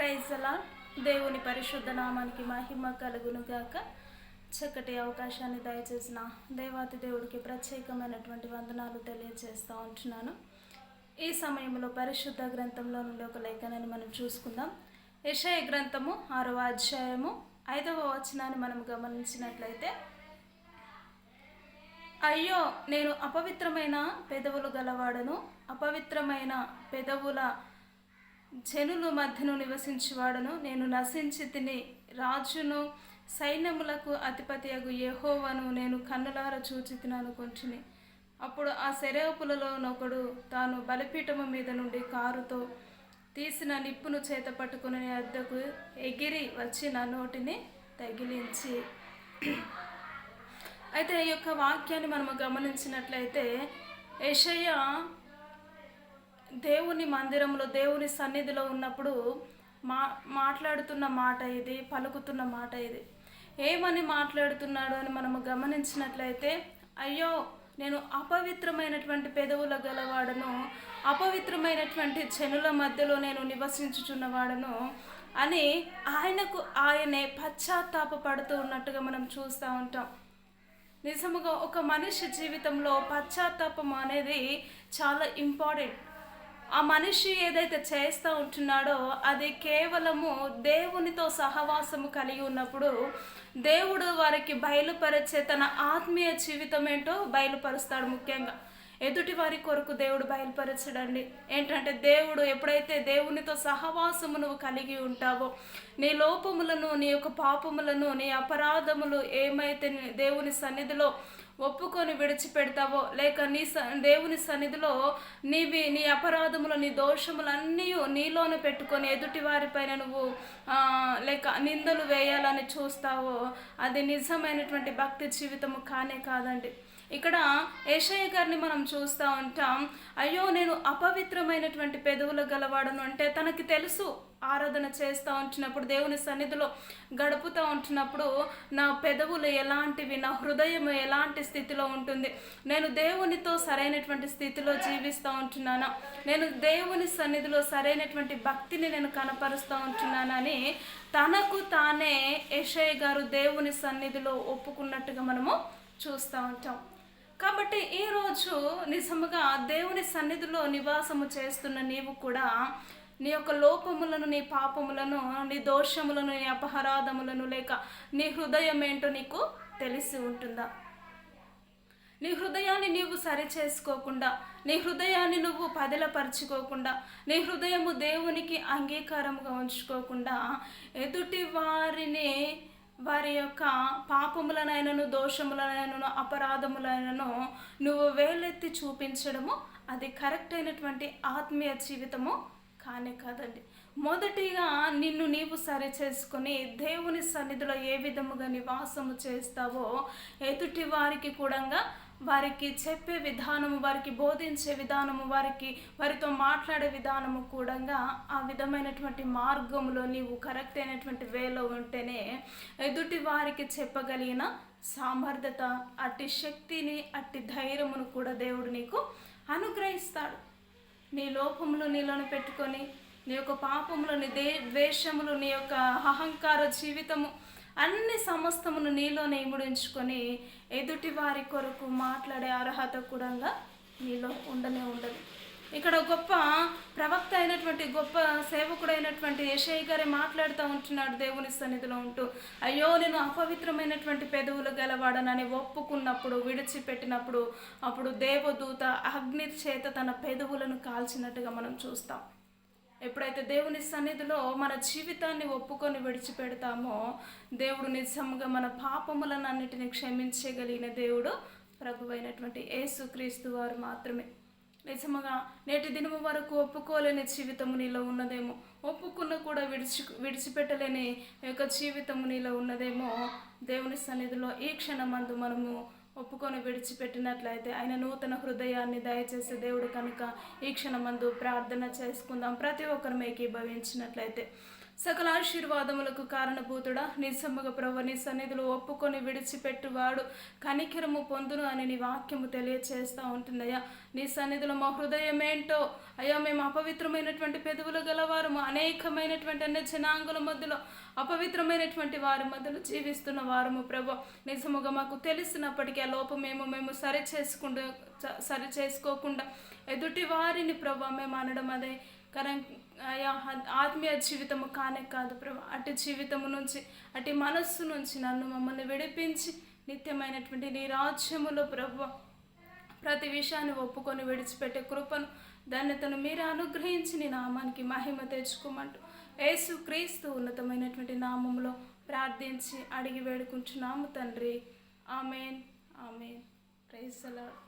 Praise అలా దేవుని పరిశుద్ధ నామానికి మహిమ కలుగును గాక. చక్కటి అవకాశాన్ని దయచేసిన దేవాతి దేవుడికి ప్రత్యేకమైనటువంటి వందనాలు తెలియజేస్తూ ఉంటున్నాను. ఈ సమయంలో పరిశుద్ధ గ్రంథంలో నుండి ఒక లేఖనాన్ని మనం చూసుకుందాం. యెషయా గ్రంథము 6వ అధ్యాయము 5వ వచనాన్ని మనం గమనించినట్లయితే, అయ్యో నేను అపవిత్రమైన పెదవులు గలవాడను, అపవిత్రమైన పెదవుల జనుల మధ్యను నివసించేవాడను, నేను నశించి తిని రాజును సైన్యములకు అధిపతియగు యెహోవాను నేను కన్నులారా చూచి తిననుకుంటుని. అప్పుడు ఆ శరేపులలోనొకడు తాను బలిపీఠము మీద నుండి కారుతో తీసిన నిప్పును చేత పట్టుకుని వద్దకు ఎగిరి వచ్చి నా నోటిని తగిలించి. అయితే ఈ యొక్క వాక్యాన్ని మనము గమనించినట్లయితే, యెషయా దేవుని మందిరంలో దేవుని సన్నిధిలో ఉన్నప్పుడు మాట్లాడుతున్న మాట ఇది, పలుకుతున్న మాట ఇది. ఏమని మాట్లాడుతున్నాడు అని మనము గమనించినట్లయితే, అయ్యో నేను అపవిత్రమైనటువంటి పెదవుల గలవాడను, అపవిత్రమైనటువంటి జనుల మధ్యలో నేను నివసించుచున్నవాడను అని ఆయనే పశ్చాత్తాపడుతూ ఉన్నట్టుగా మనం చూస్తూ ఉంటాం. నిజముగా ఒక మనిషి జీవితంలో పశ్చాత్తాపం అనేది చాలా ఇంపార్టెంట్. ఆ మనిషి ఏదైతే చేస్తూ ఉంటున్నాడో అది కేవలము దేవునితో సహవాసము కలిగి ఉన్నప్పుడు దేవుడు వారికి బయలుపరిచే తన ఆత్మీయ జీవితం ఏంటో బయలుపరుస్తాడు. ముఖ్యంగా ఎదుటి వారి కొరకు దేవుడు బయలుపరచడండి. ఏంటంటే దేవుడు ఎప్పుడైతే దేవునితో సహవాసము నువ్వు కలిగి ఉంటావో, నీ లోపములను, నీ యొక్క పాపములను, నీ అపరాధములు ఏమైతే దేవుని సన్నిధిలో ఒప్పుకొని విడిచిపెడతావో, లేక దేవుని సన్నిధిలో నీ అపరాధములు, నీ దోషములన్నీ నీలోనే పెట్టుకొని ఎదుటి వారిపైన నువ్వు లేక నిందలు వేయాలని చూస్తావో, అది నిజమైనటువంటి భక్తి జీవితము కానే కాదండి. ఇక్కడ యెషయా గారిని మనం చూస్తూ ఉంటాం. అయ్యో నేను అపవిత్రమైనటువంటి పెదవులు గలవాడను అంటే తనకి తెలుసు. ఆరాధన చేస్తూ ఉంటున్నప్పుడు, దేవుని సన్నిధిలో గడుపుతూ ఉంటున్నప్పుడు నా పెదవులు ఎలాంటివి, నా హృదయం ఎలాంటి స్థితిలో ఉంటుంది, నేను దేవునితో సరైనటువంటి స్థితిలో జీవిస్తూ ఉంటున్నానా, నేను దేవుని సన్నిధిలో సరైనటువంటి భక్తిని నేను కనపరుస్తూ ఉంటున్నానని తనకు తానే యెషయా గారు దేవుని సన్నిధిలో ఒప్పుకున్నట్టుగా మనము చూస్తూ ఉంటాం. కాబట్టి ఈరోజు నిజముగా దేవుని సన్నిధిలో నివాసము చేస్తున్న నీవు కూడా నీ యొక్క లోపములను, నీ పాపములను, నీ దోషములను, నీ అపరాధములను, లేక నీ హృదయం ఏంటో నీకు తెలిసి ఉంటుందా? నీ హృదయాన్ని నీవు సరి చేసుకోకుండా, నీ హృదయాన్ని నువ్వు పదిలపరుచుకోకుండా, నీ హృదయము దేవునికి అంగీకారముగా ఉంచుకోకుండా ఎదుటి వారి యొక్క పాపములనైనను, దోషములనైనను, అపరాధములైనను నువ్వు వేలెత్తి చూపించడము అది కరెక్ట్ అయినటువంటి ఆత్మీయ జీవితము కానే కాదండి. మొదటిగా నిన్ను నీవు సరి చేసుకొని దేవుని సన్నిధిలో ఏ విధముగా నివాసము చేస్తావో ఎదుటి వారికి కూడా వారికి చెప్పే విధానము, వారికి బోధించే విధానము, వారితో మాట్లాడే విధానము కూడా ఆ విధమైనటువంటి మార్గంలో నీవు కరెక్ట్ అయినటువంటి వేలో ఉంటేనే ఎదుటి వారికి చెప్పగలిగిన సామర్థ్యత, అట్టి శక్తిని, అట్టి ధైర్యమును కూడా దేవుడు నీకు అనుగ్రహిస్తాడు. నీ లోపములు నీలోనే పెట్టుకొని, నీ యొక్క పాపములు, నీ ద్వేషములు, నీ యొక్క అహంకార జీవితము అన్ని సమస్తమును నీలోనే ఇముడించుకొని ఎదుటి వారి కొరకు మాట్లాడే అర్హత కూడా నీలో ఉండదు. ఇక్కడ గొప్ప ప్రవక్త అయినటువంటి, గొప్ప సేవకుడైనటువంటి యెషయా గారే మాట్లాడుతూ ఉంటున్నాడు దేవుని సన్నిధిలో ఉంటూ. అయ్యో నేను అపవిత్రమైనటువంటి పెదవులు గలవాడనని ఒప్పుకున్నప్పుడు, విడిచిపెట్టినప్పుడు అప్పుడు దేవదూత అగ్ని చేత తన పెదవులను కాల్చినట్టుగా మనం చూస్తాం. ఎప్పుడైతే దేవుని సన్నిధిలో మన జీవితాన్ని ఒప్పుకొని విడిచిపెడతామో దేవుడు నిజంగా మన పాపములను అన్నిటిని క్షమించగలిగిన దేవుడు ప్రభువైనటువంటి యేసుక్రీస్తు వారు మాత్రమే. నిజముగా నేటి దినము వరకు ఒప్పుకోలేని జీవితము నీలో ఉన్నదేమో, ఒప్పుకున్న కూడా విడిచిపెట్టలేని యొక్క జీవితము నీలో ఉన్నదేమో. దేవుని సన్నిధిలో ఈ క్షణమందు మనము ఒప్పుకొని విడిచిపెట్టినట్లయితే ఆయన నూతన హృదయాన్ని దయచేసే దేవుడు కనుక ఈ క్షణమందు ప్రార్థన చేసుకుందాం. ప్రతి ఒక్కరు ఏకీభవించినట్లయితే సకల ఆశీర్వాదములకు కారణభూతుడా, నిజముగా ప్రభు నీ సన్నిధిలో ఒప్పుకొని విడిచిపెట్టువాడు కనికరము పొందును అని నీ వాక్యము తెలియచేస్తూ ఉంటుందయ్యా. నీ సన్నిధిలో మా హృదయం ఏంటో అయ్యా, మేము అపవిత్రమైనటువంటి పెదవులు గలవారము, అనేకమైనటువంటి అన్ని జనాంగుల మధ్యలో అపవిత్రమైనటువంటి వారి మధ్యలో జీవిస్తున్న వారము ప్రభు. నిజముగా మాకు తెలిసినప్పటికీ ఆ లోపమేమో మేము సరి చేసుకోకుండా ఎదుటి వారిని ప్రభు మేము అనడం అదే అయ్యా ఆత్మీయ జీవితము కానే కాదు ప్రభు. అటు జీవితము నుంచి, అటు మనస్సు నుంచి మమ్మల్ని విడిపించి నిత్యమైనటువంటి నీ రాజ్యములో ప్రభు ప్రతి విషయాన్ని ఒప్పుకొని విడిచిపెట్టే కృపను, ధన్యతను మీరు అనుగ్రహించి నీ నామానికి మహిమ తెచ్చుకోమంటూ యేసు క్రీస్తు ఉన్నతమైనటువంటి నామములో ప్రార్థించి అడిగి వేడుకుంటున్నాము తండ్రి. Amen, amen. Praise the lord.